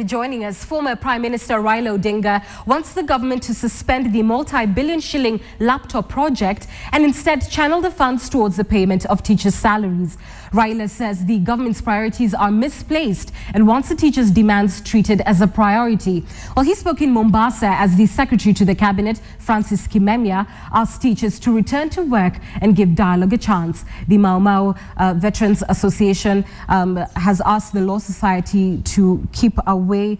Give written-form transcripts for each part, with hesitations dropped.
Joining us, former Prime Minister Raila Odinga wants the government to suspend the multi-billion shilling laptop project and instead channel the funds towards the payment of teachers' salaries. Raila says the government's priorities are misplaced and wants the teachers' demands treated as a priority. Well, he spoke in Mombasa as the Secretary to the Cabinet, Francis Kimemia, asked teachers to return to work and give dialogue a chance. The Mau Mau Veterans Association has asked the Law Society to keep away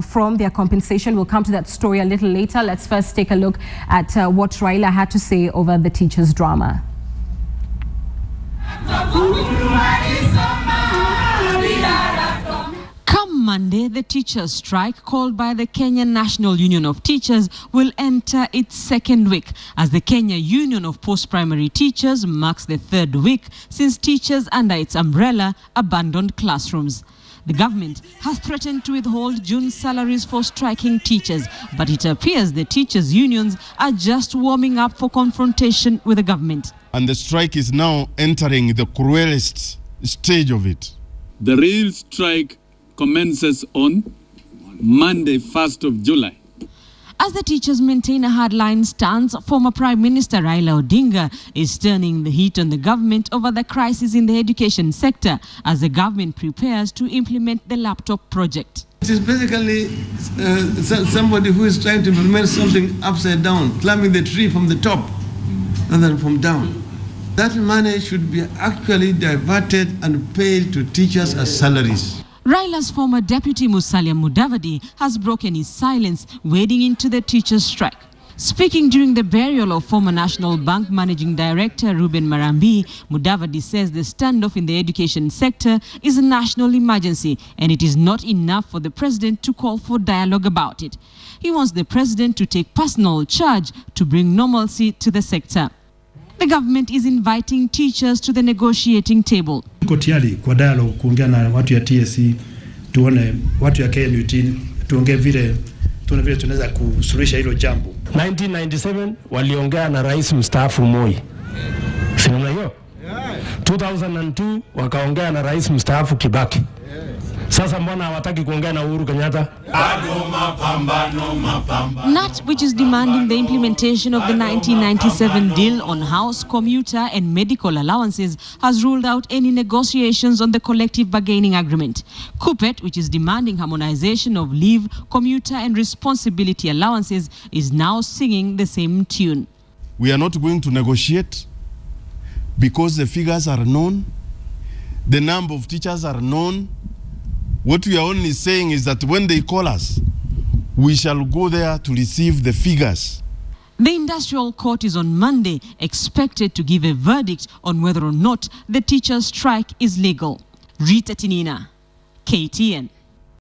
from their compensation. We'll come to that story a little later. Let's first take a look at what Raila had to say over the teachers' drama. Come Monday, the teachers' strike called by the Kenya National Union of Teachers will enter its second week as the Kenya Union of Post-Primary Teachers marks the third week since teachers under its umbrella abandoned classrooms. The government has threatened to withhold June salaries for striking teachers, but it appears the teachers' unions are just warming up for confrontation with the government. And the strike is now entering the cruelest stage of it. The real strike commences on Monday, 1st of July. As the teachers maintain a hardline stance, former Prime Minister Raila Odinga is turning the heat on the government over the crisis in the education sector as the government prepares to implement the laptop project. It is basically somebody who is trying to implement something upside down, climbing the tree from the top and then from down. That money should be actually diverted and paid to teachers as salaries. Raila's former deputy Musalia Mudavadi has broken his silence, wading into the teachers' strike. Speaking during the burial of former National Bank Managing Director Reuben Marambi, Mudavadi says the standoff in the education sector is a national emergency and it is not enough for the president to call for dialogue about it. He wants the president to take personal charge to bring normalcy to the sector. The government is inviting teachers to the negotiating table. Tuko tayari kwa dialogue kuongea na watu ya TSC, tuone watu ya KNUT, tuongee vile tunaweza kusuluhisha hilo jambo. 1997 waliongea na rais mstaafu Moi. Sina hiyo? 2002 wakaongea na rais mstaafu Kibaki. Sasa mbona hawataki kuongea na Uhuru Kenyatta? NAT, which is demanding the implementation of the 1997 deal on house, commuter and medical allowances, has ruled out any negotiations on the collective bargaining agreement. CUPET, which is demanding harmonization of leave, commuter and responsibility allowances, is now singing the same tune. We are not going to negotiate because the figures are known, the number of teachers are known. What we are only saying is that when they call us, we shall go there to receive the figures. The industrial court is on Monday expected to give a verdict on whether or not the teachers' strike is legal. Rita Tinina, KTN.